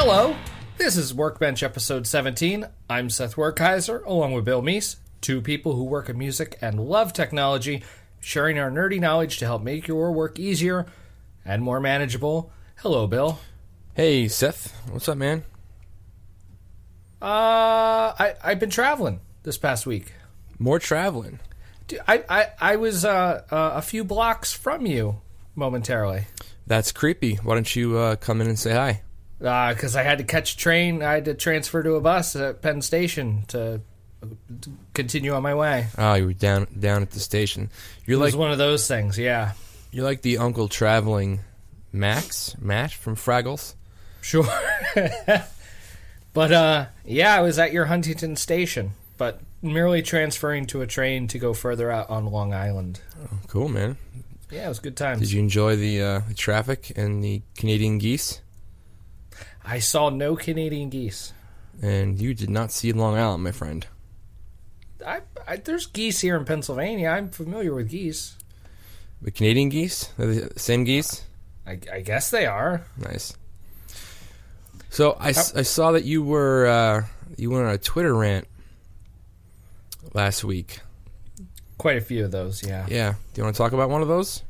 Hello, this is Workbench episode 17. I'm Seth Werkheiser, along with Bill Meese, two people who work in music and love technology, sharing our nerdy knowledge to help make your work easier and more manageable. Hello, Bill. Hey, Seth. What's up, man? I've been traveling this past week. More traveling. Dude, I was a few blocks from you momentarily. That's creepy. Why don't you come in and say hi? Because I had to catch a train. I had to transfer to a bus at Penn Station to continue on my way. Oh, you were down at the station. It was one of those things, yeah. You're like the uncle traveling Matt from Fraggles. Sure. But, yeah, I was at your Huntington station, but merely transferring to a train to go further out on Long Island. Oh, cool, man. Yeah, it was good times. Did you enjoy the traffic and the Canadian geese? I saw no Canadian geese. And you did not see Long Island, my friend. There's geese here in Pennsylvania. I'm familiar with geese. The Canadian geese? Are they the same geese? I guess they are. Nice. So I saw that you were on a Twitter rant last week. Quite a few of those, yeah. Yeah. Do you want to talk about one of those?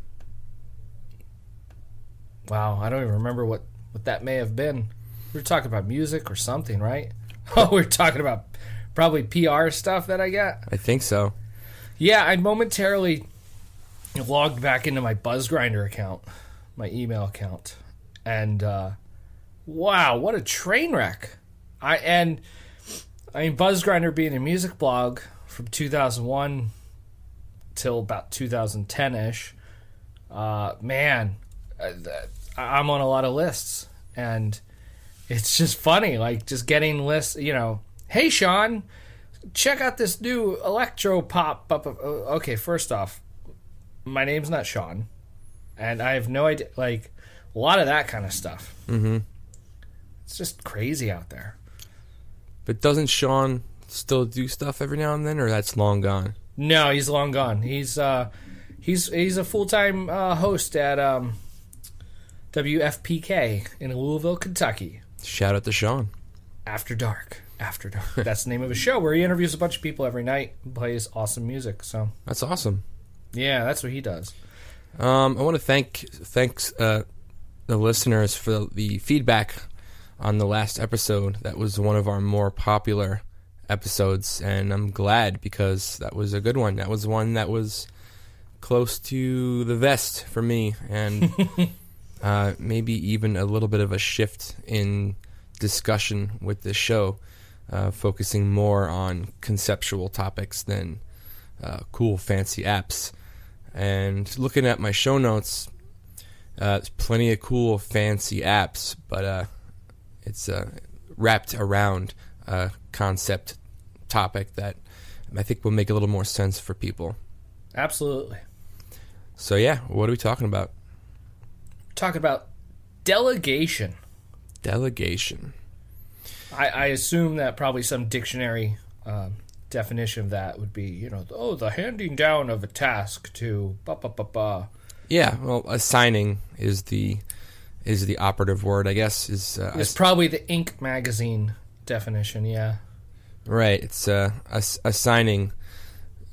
Wow, I don't even remember what that may have been. We were talking about music or something, right? Oh, we were talking about probably PR stuff that I got? I think so. Yeah, I momentarily logged back into my BuzzGrinder account, my email account, and wow, what a train wreck. I mean, BuzzGrinder being a music blog from 2001 till about 2010-ish, man, I'm on a lot of lists, and it's just funny, like, just getting lists, hey, Sean, check out this new electro pop. Okay, first off, my name's not Sean, and I have no idea, like, a lot of that kind of stuff. Mm-hmm. It's just crazy out there. But doesn't Sean still do stuff every now and then, or that's long gone? No, he's long gone. He's a full-time host at WFPK in Louisville, Kentucky. Shout out to Sean. After Dark. That's the name of his show, where he interviews a bunch of people every night and plays awesome music. So that's awesome. Yeah, that's what he does. I want to thank the listeners for the feedback on the last episode. That was one of our more popular episodes, and I'm glad because that was a good one. That was one that was close to the vest for me, and maybe even a little bit of a shift in discussion with the show, focusing more on conceptual topics than cool, fancy apps. And looking at my show notes, there's plenty of cool, fancy apps, but it's wrapped around a concept topic that I think will make a little more sense for people. Absolutely. So yeah, what are we talking about? Talk about delegation. Delegation. I assume that probably some dictionary definition of that would be, the handing down of a task to ba. Yeah, well, assigning is the operative word, I guess. It's probably the Inc. magazine definition, yeah. Right, it's assigning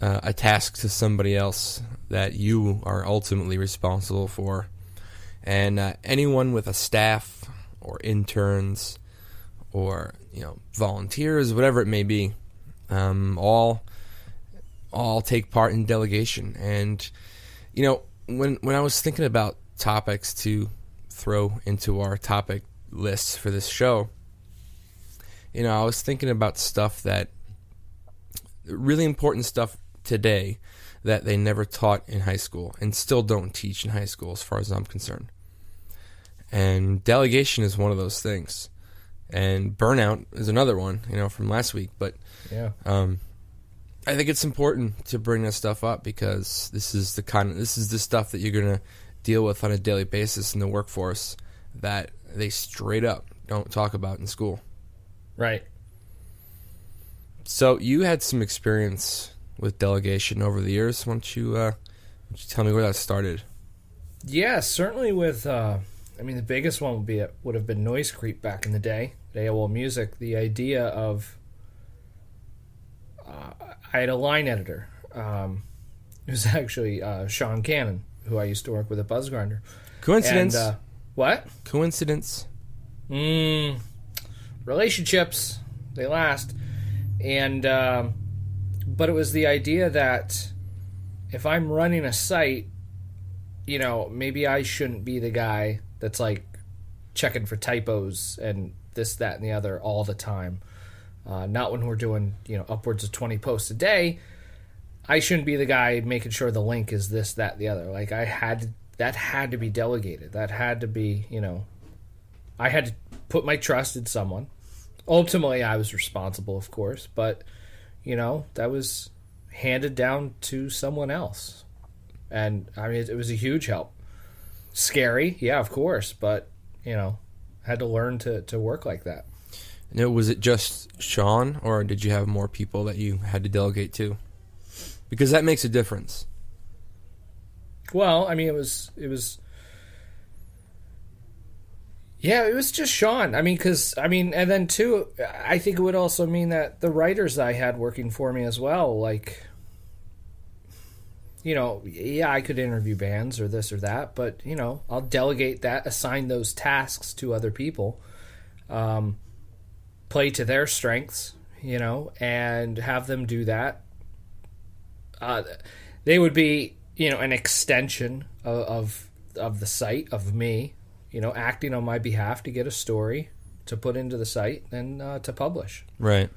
a task to somebody else that you are ultimately responsible for. And anyone with a staff or interns or volunteers, whatever it may be, all take part in delegation. And when I was thinking about topics to throw into our topic lists for this show, I was thinking about stuff that really important stuff today that they never taught in high school and still don't teach in high school as far as I'm concerned. And delegation is one of those things. And burnout is another one, from last week. But yeah. I think it's important to bring this stuff up because this is the stuff that you're going to deal with on a daily basis in the workforce that they straight up don't talk about in school. Right. So you had some experience with delegation over the years. Why don't you tell me where that started? Yeah, certainly with I mean, the biggest one would have been Noisecreep back in the day at AOL Music. The idea of I had a line editor. It was actually Sean Cannon, who I used to work with at Buzzgrinder. Coincidence? And, what? Coincidence? Relationships, they last. And but it was the idea that if I'm running a site, you know, maybe I shouldn't be the guy that's like checking for typos and this, that, and the other all the time. Not when we're doing, you know, upwards of 20 posts a day. I shouldn't be the guy making sure the link is this, that, the other. Like that had to be delegated. That had to be, you know, I had to put my trust in someone. Ultimately, I was responsible, of course, but, you know, that was handed down to someone else. And, I mean, it was a huge help. Scary, yeah, of course, but, you know, had to learn to work like that. Now, was it just Sean, or did you have more people that you had to delegate to? Because that makes a difference. Well, I mean, it was just Sean. I mean, and then too, I think it would also mean that the writers I had working for me as well, like, you know, yeah, I could interview bands or this or that, but, you know, I'll delegate that, assign those tasks to other people, play to their strengths, you know, and have them do that. They would be, you know, an extension of the site, of me, you know, acting on my behalf to get a story to put into the site and to publish. Right.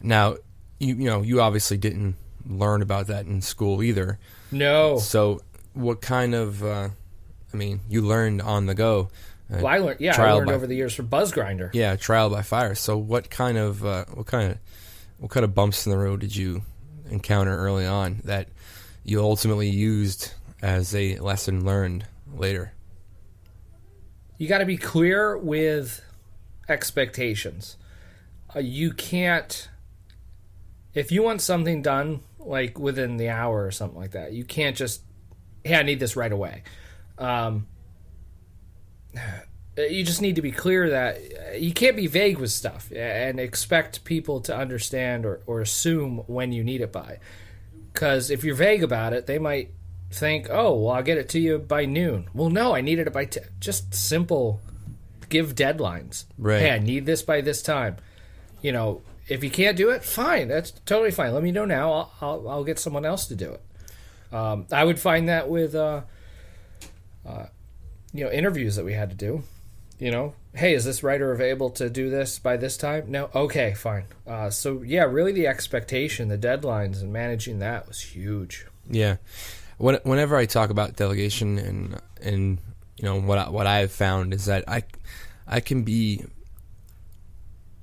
Now, you obviously didn't learn about that in school either. No. So what kind of, you learned on the go. Well, I learned over the years from Buzzgrinder. Yeah, trial by fire. So what kind of bumps in the road did you encounter early on that you ultimately used as a lesson learned later? You got to be clear with expectations. You can't, if you want something done like within the hour or something like that, you can't just, hey, I need this right away. You just need to be clear that you can't be vague with stuff and expect people to understand or assume when you need it by. Because if you're vague about it, they might think, oh, well, I'll get it to you by noon. Well, no, I needed it by just simple, give deadlines. Right. Hey, I need this by this time. You know, if you can't do it, fine. That's totally fine. Let me know now. I'll get someone else to do it. I would find that with interviews that we had to do. You know, hey, is this writer available to do this by this time? No? Okay, fine. So, yeah, really the expectation, the deadlines, and managing that was huge. Yeah. Whenever I talk about delegation and you know, what I have found is that I can be,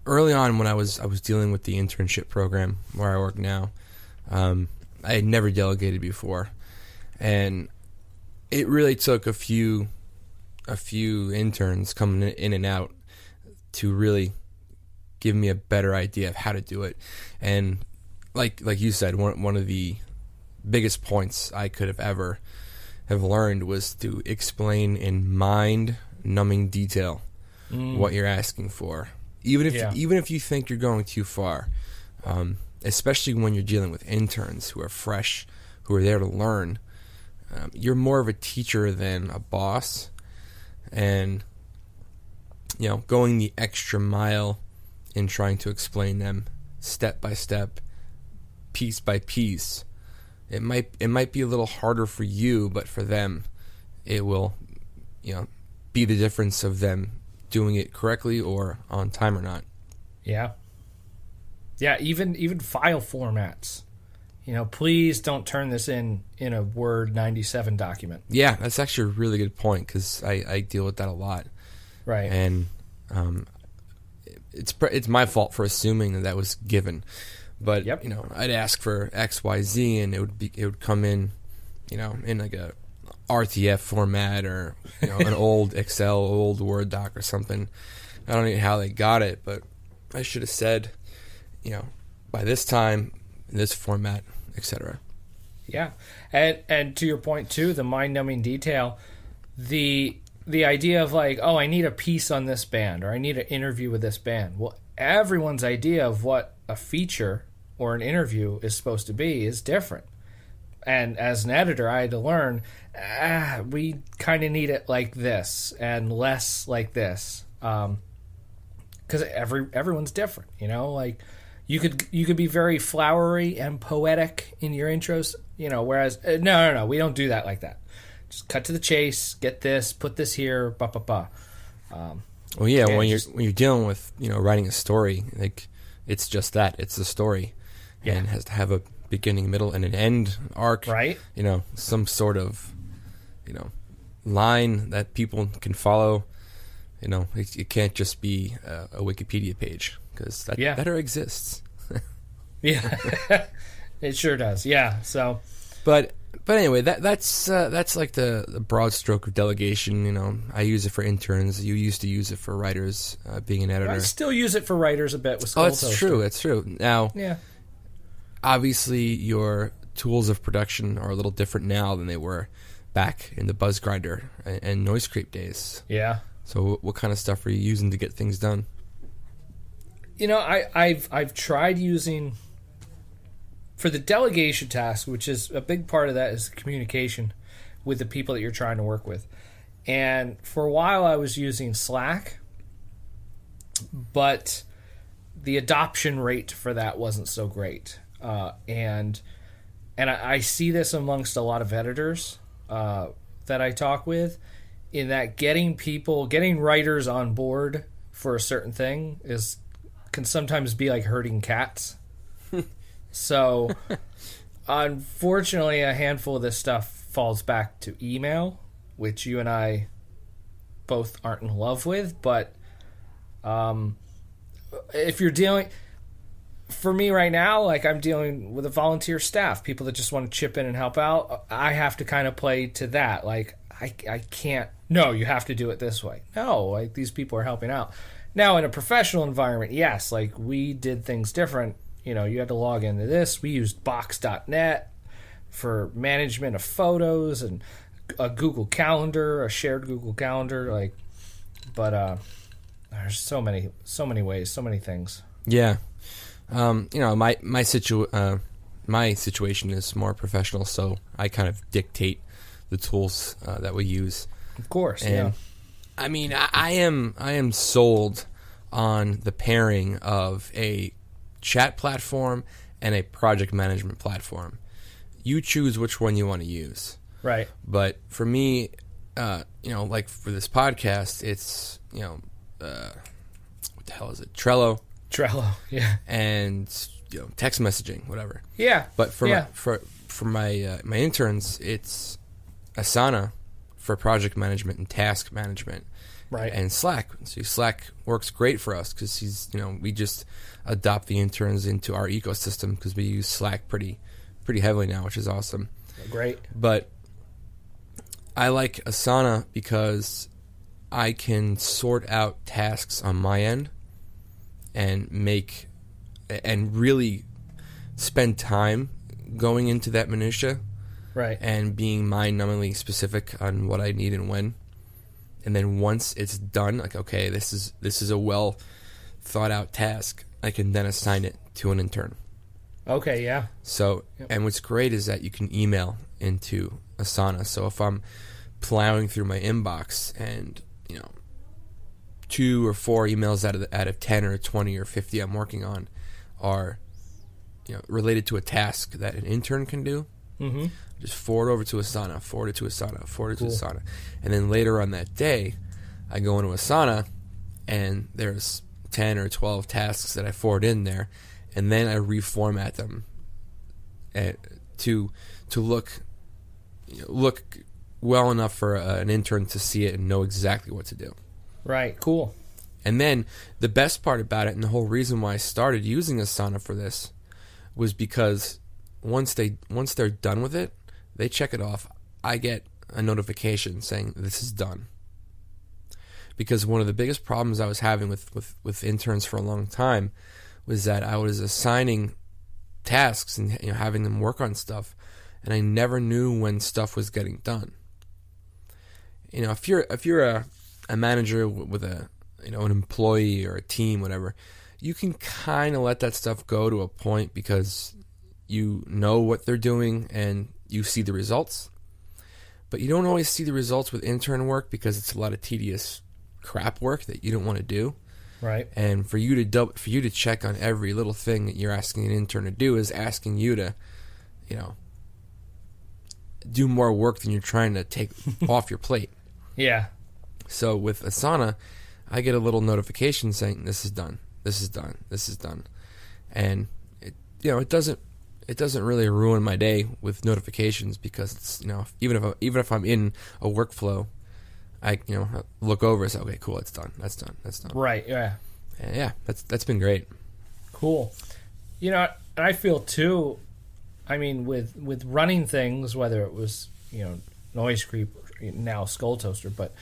early on when I was dealing with the internship program where I work now, I had never delegated before. And it really took a few interns coming in and out to really give me a better idea of how to do it. And like you said, one of the biggest points I could have ever have learned was to explain in mind-numbing detail what you're asking for. Even if you think you're going too far, especially when you're dealing with interns who are fresh, who are there to learn, you're more of a teacher than a boss. And, you know, going the extra mile in trying to explain them step by step, piece by piece, it might be a little harder for you, but for them, it will, you know, be the difference of them doing it correctly or on time or not. Yeah. Yeah, even file formats. You know, please don't turn this in a Word 97 document. Yeah, that's actually a really good point because I deal with that a lot. Right. And it's my fault for assuming that was given. But, yep. You know, I'd ask for X, Y, Z, and it would come in, you know, in like a RTF format or, you know, an old Excel, old Word doc or something. I don't know how they got it, but I should have said, you know, by this time, in this format, etc. Yeah. And to your point, too, the mind-numbing detail, the the idea of like, oh, I need a piece on this band, or I need an interview with this band. Well, everyone's idea of what a feature or an interview is supposed to be is different. And as an editor, I had to learn, we kind of need it like this and less like this. Because everyone's different, you know? Like, you could be very flowery and poetic in your intros, you know, whereas, no, we don't do that like that. Just cut to the chase, get this, put this here, ba. Well, yeah, when you're dealing with, you know, writing a story, like, it's just that. It's a story. Yeah. And it has to have a beginning, middle, and an end arc. Right. You know, some sort of, you know, line that people can follow. You know, it can't just be a Wikipedia page, because that already exists. Yeah, it sure does. Yeah, so. But anyway, that's like the broad stroke of delegation. You know, I use it for interns. You used to use it for writers, being an editor. I still use it for writers a bit with Skull Toaster. True. It's true. Now, yeah. Obviously, your tools of production are a little different now than they were back in the Buzz Grinder and Noisecreep days. Yeah. So, what kind of stuff are you using to get things done? You know, I've tried using, for the delegation task, which is a big part of that is communication with the people that you're trying to work with. And for a while I was using Slack, but the adoption rate for that wasn't so great. And I see this amongst a lot of editors that I talk with, in that getting writers on board for a certain thing can sometimes be like herding cats. So, unfortunately, a handful of this stuff falls back to email, which you and I both aren't in love with. But if you're dealing, for me right now, like I'm dealing with a volunteer staff, people that just want to chip in and help out, I have to kind of play to that. Like, I can't, no, you have to do it this way. No, like these people are helping out. Now, in a professional environment, yes, like we did things different. You know, you had to log into this. We used box.net for management of photos and a Google Calendar, a shared Google Calendar. Like, but there's so many ways, so many things. Yeah, you know, my situation is more professional, so I kind of dictate the tools that we use. Of course, and, yeah. I mean, I am sold on the pairing of a chat platform and a project management platform. You choose which one you want to use. Right. But for me, you know, like for this podcast, it's, you know, what the hell is it? Trello, yeah. And, you know, text messaging, whatever. Yeah. But for my my interns, it's Asana for project management and task management. Right. And Slack. So Slack works great for us because we just adopt the interns into our ecosystem because we use Slack pretty heavily now, which is awesome. Great. But I like Asana because I can sort out tasks on my end and really spend time going into that minutia. Right. And being mind-numbingly specific on what I need and when. And then once it's done, like, okay, this is a well thought out task, I can then assign it to an intern. Okay, yeah. So, and what's great is that you can email into Asana. So if I'm plowing through my inbox and, you know, 2 or 4 emails out of 10 or 20 or 50 I'm working on are, you know, related to a task that an intern can do, just forward over to Asana, forward it to Asana. And then later on that day, I go into Asana and there's 10 or 12 tasks that I forward in there, and then I reformat them to look well enough for an intern to see it and know exactly what to do. Right, cool. And then the best part about it, and the whole reason why I started using Asana for this, was because once they're done with it, they check it off. I get a notification saying this is done. Because one of the biggest problems I was having with interns for a long time was that I was assigning tasks and, you know, having them work on stuff, and I never knew when stuff was getting done. if you're a manager with a an employee or a team, whatever, you can kind of let that stuff go to a point because you know what they're doing and you see the results. But you don't always see the results with intern work because it's a lot of tedious crap work that you don't want to do. Right. And for you to check on every little thing that you're asking an intern to do is asking you to, do more work than you're trying to take off your plate. Yeah. So with Asana, I get a little notification saying this is done, this is done, this is done, and it doesn't really ruin my day with notifications because it's even if I'm in a workflow, I look over and say, okay, cool, it's done, that's done. Right. Yeah. And yeah, that's been great. Cool. I feel too. I mean, with running things, whether it was Noisecreep, now Skull Toaster, but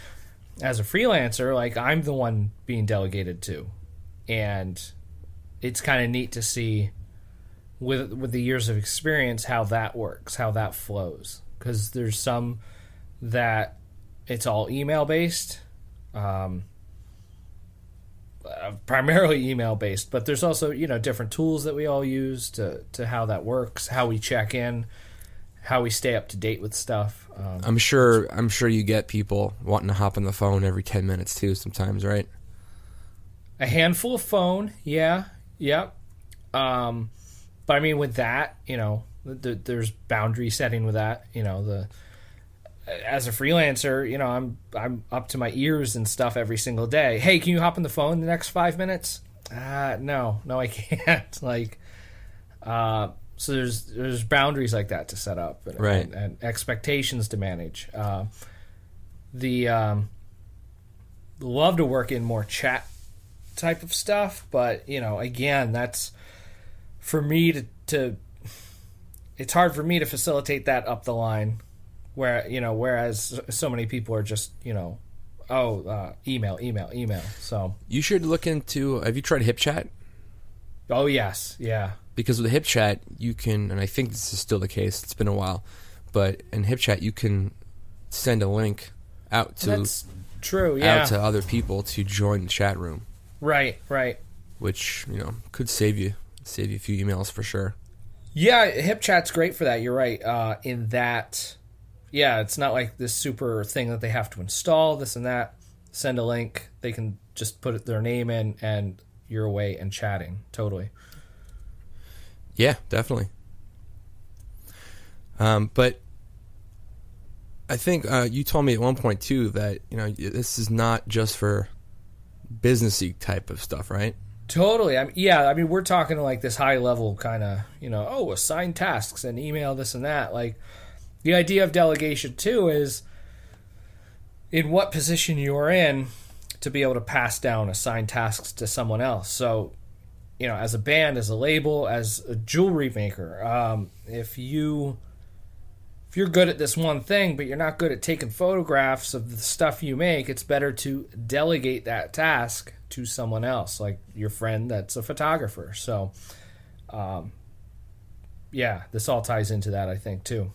as a freelancer, like I'm the one being delegated to, and it's kind of neat to see with the years of experience how that works, how that flows. Because there's some that it's all email based, primarily email based, but there's also different tools that we all use to how that works, how we check in, how we stay up to date with stuff. I'm sure you get people wanting to hop on the phone every 10 minutes too sometimes, right? A handful of phone, yeah. But I mean, with that, there's boundary setting with that. As a freelancer, I'm up to my ears and stuff every single day. Hey, can you hop on the phone in the next 5 minutes? No, I can't. So there's boundaries like that to set up, right, and expectations to manage. Love to work in more chat type of stuff, but again, that's for me to it's hard for me to facilitate that up the line, whereas so many people are just email. So you should look into. Have you tried Hipchat? Oh yes, yeah. Because with Hipchat, you can, and I think this is still the case. It's been a while, but in Hipchat, you can send a link out to that's true, yeah, out to other people to join the chat room. Right. Which could save you a few emails for sure. Yeah, Hipchat's great for that. You're right. In that, yeah, it's not like this super thing that they have to install this and that. Send a link. They can just put their name in, and you're away and chatting. Totally. Yeah, definitely. But I think you told me at one point too that this is not just for businessy type of stuff, right? Totally. I mean, we're talking like this high level kind of, assign tasks and email this and that. Like the idea of delegation too is in what position you're in to be able to pass down assigned tasks to someone else. So, as a band, as a label, as a jewelry maker, if you're good at this one thing, but you're not good at taking photographs of the stuff you make, it's better to delegate that task to someone else, like your friend that's a photographer. So, this all ties into that, I think, too.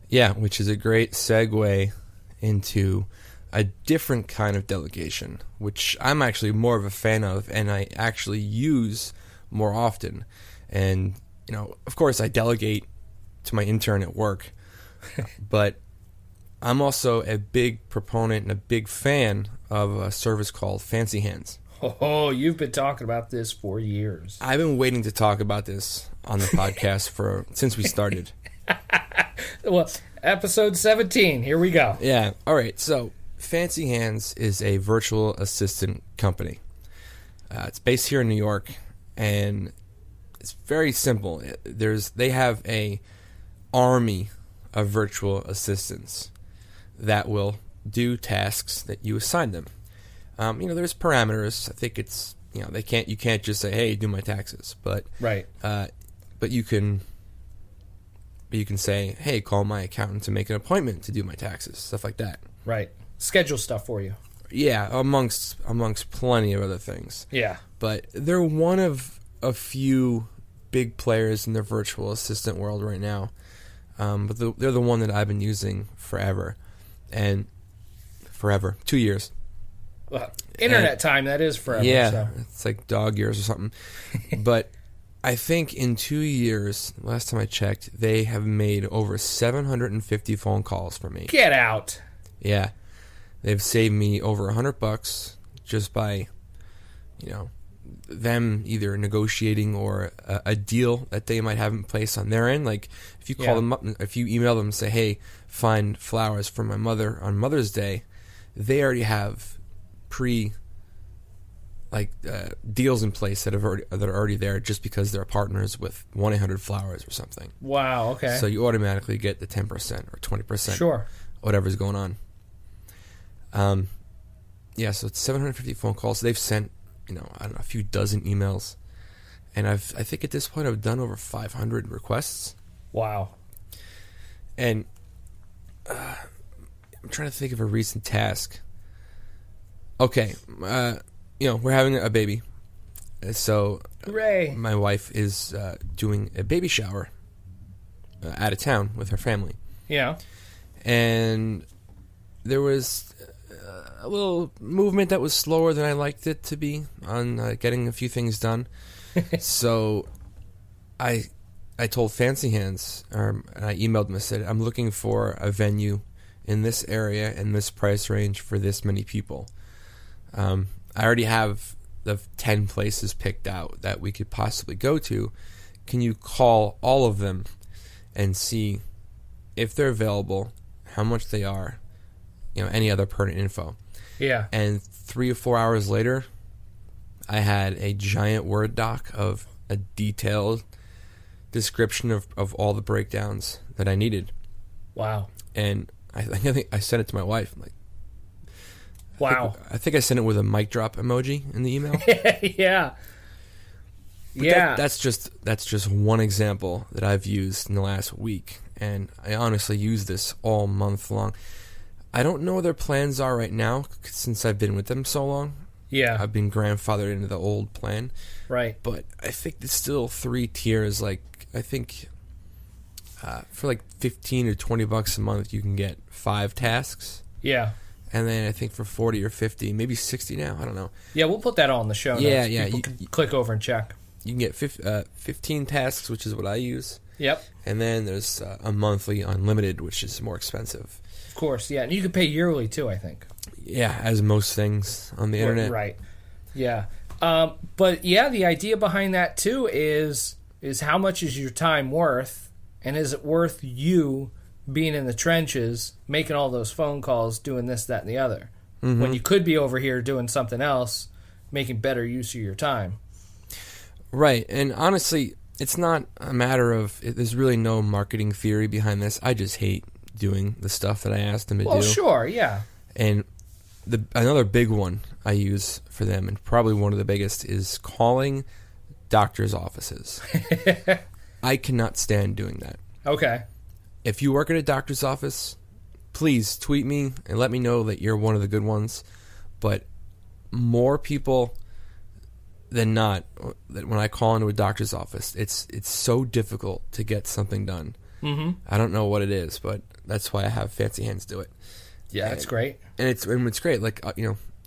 Yeah, which is a great segue into a different kind of delegation, which I'm actually more of a fan of and I actually use more often. And, of course, I delegate to my intern at work, but I'm also a big proponent and a big fan of a service called Fancy Hands. Oh, you've been talking about this for years. I've been waiting to talk about this on the podcast since we started. Well, episode 17. Here we go. Yeah. All right. So Fancy Hands is a virtual assistant company. It's based here in New York, and it's very simple. They have a army of virtual assistants that will do tasks that you assign them. There's parameters. I think it's you can't just say, hey, do my taxes, but right. But you can say, hey, call my accountant to make an appointment to do my taxes, stuff like that. Right. Schedule stuff for you. Yeah, amongst plenty of other things. Yeah. But they're one of a few big players in the virtual assistant world right now. But they're the one that I've been using forever. And forever. 2 years. Well, internet time, that is forever. Yeah, so. it's like dog years or something. But I think in 2 years, last time I checked, they have made over 750 phone calls for me. Get out. Yeah. They've saved me over $100 just by, them either negotiating or a deal that they might have in place on their end. Like, if you call them up, if you email them and say, hey, find flowers for my mother on Mother's Day, they already have deals in place that are already there just because they're partners with 1-800-Flowers or something. Wow, okay. So you automatically get the 10% or 20%. Sure. Whatever's going on. So it's 750 phone calls. They've sent, a few dozen emails. And I think at this point I've done over 500 requests. Wow. And I'm trying to think of a recent task. Okay, we're having a baby. So hooray. My wife is doing a baby shower out of town with her family. Yeah. And there was a little movement that was slower than I liked it to be on getting a few things done. So I told Fancy Hands, and I emailed them. I said, I'm looking for a venue in this area in this price range for this many people. I already have the 10 places picked out that we could possibly go to. Can you call all of them and see if they're available, how much they are, any other pertinent info? Yeah. And 3 or 4 hours later, I had a giant Word doc of a detailed description of all the breakdowns that I needed. Wow. And I think I sent it to my wife. I'm like, wow. I think I sent it with a mic drop emoji in the email. Yeah. But that's just one example that I've used in the last week, and I honestly use this all month long. I don't know what their plans are right now since I've been with them so long. Yeah. I've been grandfathered into the old plan. Right. But I think there's still 3 tiers. Like, I think for like $15 or $20 a month, you can get 5 tasks. Yeah. And then I think for 40 or 50, maybe 60 now. I don't know. Yeah, we'll put that all in the show notes. Yeah. People can click over and check. You can get 15 tasks, which is what I use. Yep. And then there's a monthly unlimited, which is more expensive. Of course, yeah. And you can pay yearly, too, I think. Yeah, as most things on the internet. Right. Yeah. But, yeah, the idea behind that, too, is how much is your time worth, and is it worth you being in the trenches, making all those phone calls, doing this, that, and the other, when you could be over here doing something else, making better use of your time. Right, and honestly, it's not a matter of, there's really no marketing theory behind this. I just hate doing the stuff that I asked them to do. Well, sure, yeah. And another big one I use for them, and probably one of the biggest, is calling doctor's offices. I cannot stand doing that. Okay. If you work at a doctor's office, please tweet me and let me know that you're one of the good ones. But more people than not, that when I call into a doctor's office, it's so difficult to get something done. Mm-hmm. I don't know what it is, but that's why I have Fancy Hands do it. Yeah, that's great. And it's great. Like,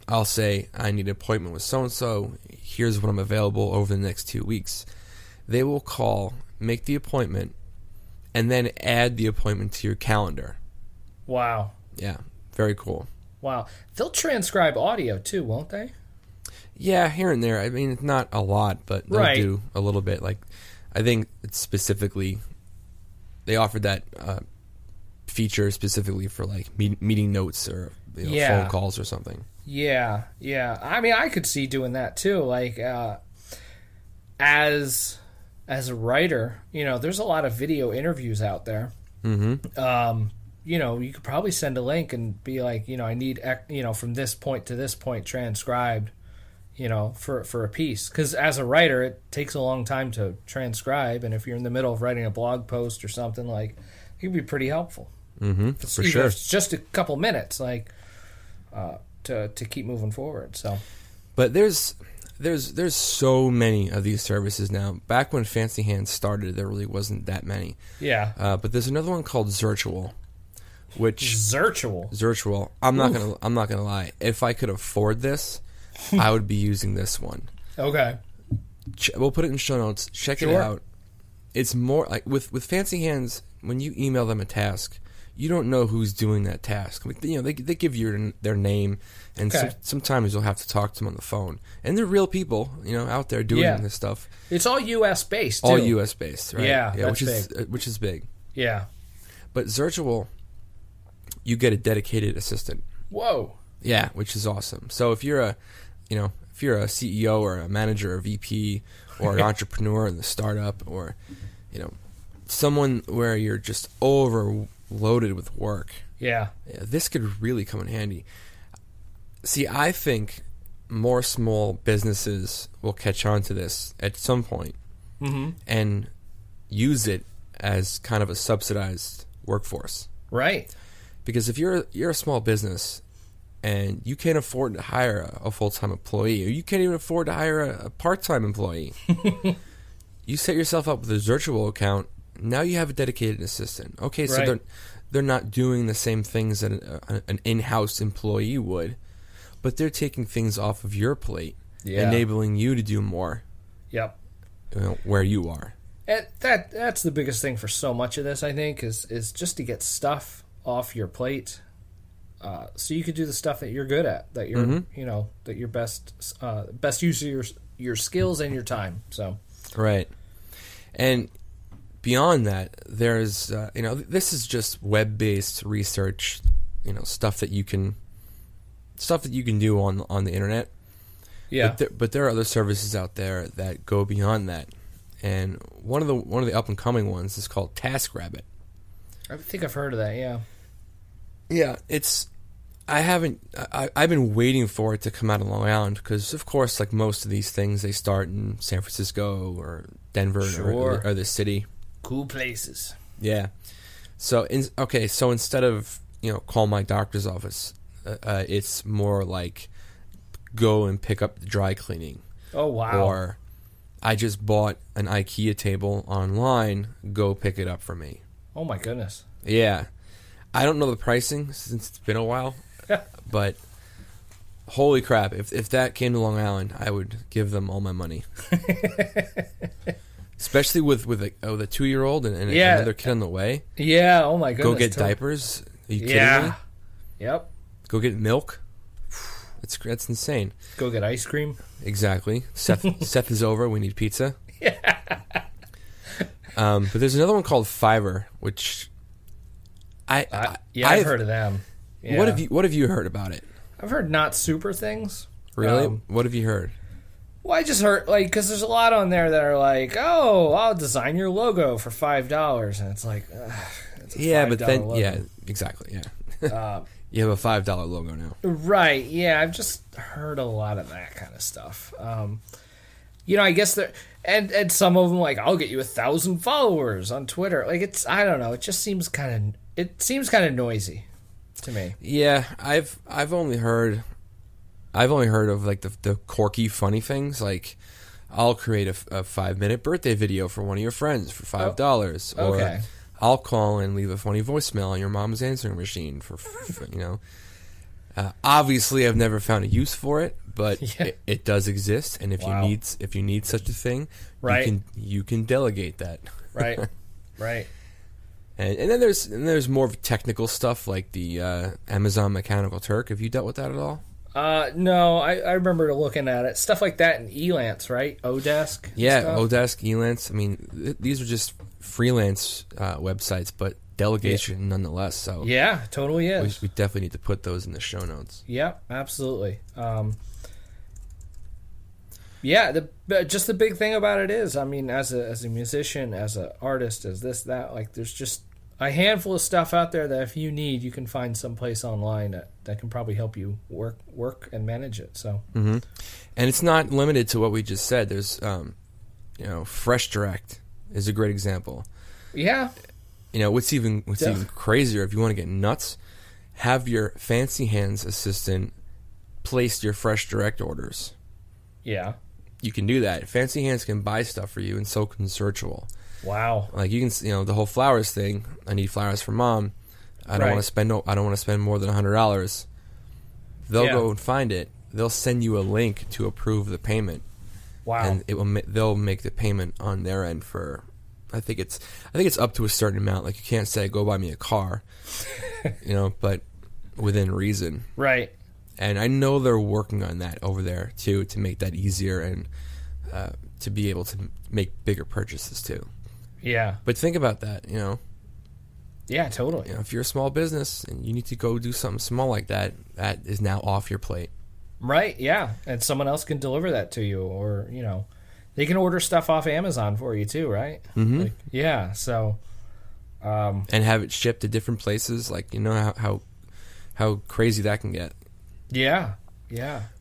I'll say I need an appointment with so-and-so. Here's when I'm available over the next 2 weeks. They will call, make the appointment, and then add the appointment to your calendar. Wow. Yeah, very cool. Wow. They'll transcribe audio too, won't they? Yeah, here and there. I mean, it's not a lot, but they'll do a little bit. Like, I think it's specifically, they offered that feature specifically for like meeting notes or phone calls or something. Yeah. I mean, I could see doing that too. Like, as a writer, there's a lot of video interviews out there. Mm-hmm. You could probably send a link and be like, I need, from this point to this point transcribed, for a piece. Because as a writer, it takes a long time to transcribe, and if you're in the middle of writing a blog post or something, like, it could be pretty helpful. Mm-hmm. For sure. It's just a couple minutes, like, to keep moving forward. So, but there's so many of these services now. Back when Fancy Hands started, there really wasn't that many. Yeah. But there's another one called Zirtual, which Zirtual. I'm not gonna lie. If I could afford this, I would be using this one. Okay. We'll put it in show notes. Check it out. It's more like with Fancy Hands. When you email them a task, you don't know who's doing that task. They give you their name, and sometimes you'll have to talk to them on the phone. And they're real people, out there doing this stuff. It's all U.S. based, too. All U.S. based, right? Yeah, that's which is big. Yeah. But Zirtual, you get a dedicated assistant. Whoa. Yeah, which is awesome. So if you're a CEO or a manager or VP or an entrepreneur in the startup or, someone where you're just overloaded with work. Yeah. This could really come in handy. See, I think more small businesses will catch on to this at some point and use it as kind of a subsidized workforce. Right. Because if you're a small business and you can't afford to hire a full-time employee, or you can't even afford to hire a part-time employee, you set yourself up with a Zirtual account. Now you have a dedicated assistant. Okay, so they're not doing the same things that an in-house employee would, but they're taking things off of your plate, enabling you to do more. Yep. Where you are. And that's the biggest thing for so much of this, I think, is just to get stuff off your plate, so you could do the stuff that you're good at, that you're that your best use of your skills and your time. So right, and beyond that, there's this is just web-based research, stuff that you can do on the internet. Yeah, but there are other services out there that go beyond that, and one of the up and coming ones is called TaskRabbit. I think I've heard of that. Yeah. Yeah, I've been waiting for it to come out of Long Island because, of course, like most of these things, they start in San Francisco or Denver or the city. Cool places. Yeah. So instead of call my doctor's office, it's more like go and pick up the dry cleaning. Oh wow. Or I just bought an IKEA table online. Go pick it up for me. Oh my goodness. Yeah. I don't know the pricing since it's been a while, but holy crap, if that came to Long Island, I would give them all my money. Especially with a 2-year-old and another kid on the way. Yeah, oh my goodness. Go get diapers. Are you kidding me? Yep. Go get milk. That's insane. Go get ice cream. Exactly. Seth is over. We need pizza. Yeah. But there's another one called Fiverr, which I've heard of them. Yeah. What have you heard about it? I've heard not super things. Really? What have you heard? Well, I just heard because there's a lot on there that are like, oh, I'll design your logo for $5, and it's like, it's a but then logo. Exactly, yeah. You have a $5 logo now, right? Yeah, I've just heard a lot of that kind of stuff. I guess there and some of them like, I'll get you 1,000 followers on Twitter. Like I don't know. It just seems kind of noisy to me. Yeah, I've only heard of like the quirky, funny things. Like, I'll create a 5-minute birthday video for one of your friends for $5, or I'll call and leave a funny voicemail on your mom's answering machine for obviously, I've never found a use for it, but it does exist. And if you need such a thing, you can delegate that. Right. Right. And then there's more technical stuff like the Amazon Mechanical Turk. Have you dealt with that at all? No, I remember looking at it. Stuff like that in Elance, right? Odesk? Yeah, Odesk, Elance. I mean, these are just freelance websites, but delegation nonetheless. So yeah, totally is. We definitely need to put those in the show notes. Yeah, absolutely. Just the big thing about it is, I mean, as a musician, as an artist, as this, that, like, there's just a handful of stuff out there that if you need, you can find someplace online that can probably help you work and manage it. So, and it's not limited to what we just said. There's, Fresh Direct is a great example. Yeah. What's even crazier, if you want to get nuts, have your Fancy Hands assistant place your Fresh Direct orders. Yeah. You can do that. Fancy Hands can buy stuff for you, and so can Zirtual. Wow. Like, you can, the whole flowers thing. I need flowers for Mom. I don't want to spend. I don't want to spend more than $100. They'll go and find it. They'll send you a link to approve the payment. Wow. And they'll make the payment on their end for. I think it's up to a certain amount. Like, you can't say, go buy me a car, but within reason. Right. And I know they're working on that over there too, to make that easier and to be able to make bigger purchases too. Yeah. But think about that, Yeah, totally. If you're a small business and you need to go do something small like that, that is now off your plate. Right, yeah. And someone else can deliver that to you, or, they can order stuff off Amazon for you too, right? Mm-hmm. So... and have it shipped to different places, like, how crazy that can get. Yeah.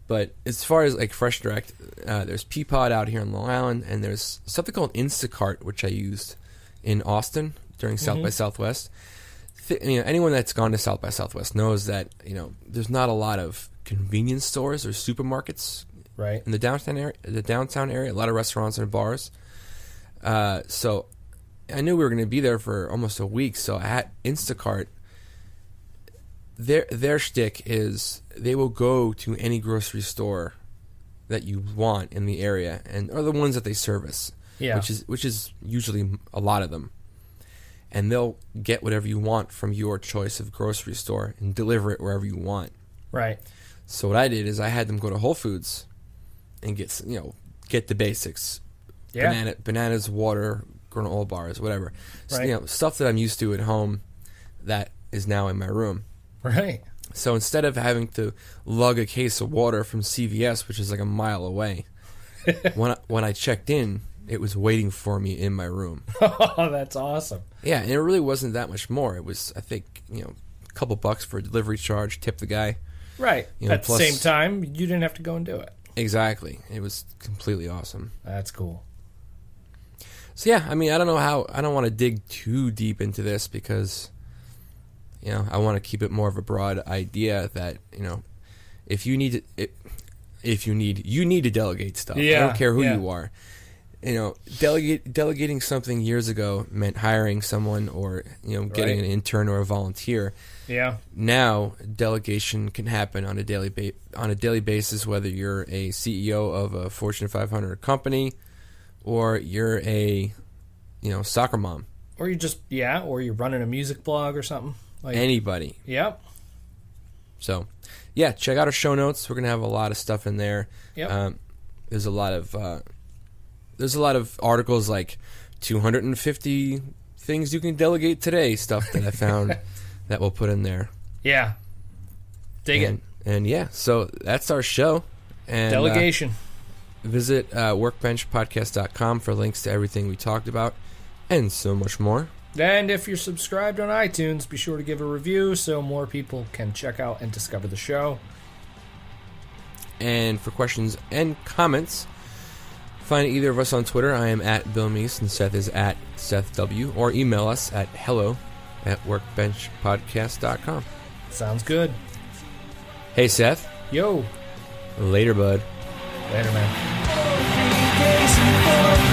But as far as like Fresh Direct, there's Peapod out here in Long Island, and there's something called Instacart, which I used in Austin during South by Southwest. Anyone that's gone to South by Southwest knows that there's not a lot of convenience stores or supermarkets right in the downtown area. A lot of restaurants and bars. So I knew we were going to be there for almost a week. So at Instacart, their shtick is they will go to any grocery store that you want in the area, and or the ones that they service, which is usually a lot of them, and they'll get whatever you want from your choice of grocery store and deliver it wherever you want. Right. So what I did is I had them go to Whole Foods and get the basics, bananas, water, granola bars, whatever, right. Stuff that I'm used to at home that is now in my room. Right. So instead of having to lug a case of water from CVS, which is like a mile away, when I checked in, it was waiting for me in my room. Oh, that's awesome. Yeah, and it really wasn't that much more. It was, I think, a couple bucks for a delivery charge, tip the guy. Right. At the same time, you didn't have to go and do it. Exactly. It was completely awesome. That's cool. So yeah, I don't want to dig too deep into this because... I want to keep it more of a broad idea that, if you need to delegate stuff. Yeah, I don't care who you are. Delegating something years ago meant hiring someone or, getting an intern or a volunteer. Yeah. Now, delegation can happen on a daily basis, whether you're a CEO of a Fortune 500 company or you're a, soccer mom. Or or you're running a music blog or something. Like, anybody. Yep. So, yeah, check out our show notes. We're gonna have a lot of stuff in there. Yep. There's a lot of articles like 250 things you can delegate today stuff that I found that we'll put in there. Yeah. Dig it. And yeah, so that's our show. And Delegation. Visit workbenchpodcast.com for links to everything we talked about and so much more. And if you're subscribed on iTunes, be sure to give a review so more people can check out and discover the show. And for questions and comments, find either of us on Twitter. I am at Bill Meese and Seth is at Seth W. Or email us at hello@workbenchpodcast.com. Sounds good. Hey, Seth. Yo. Later, bud. Later, man.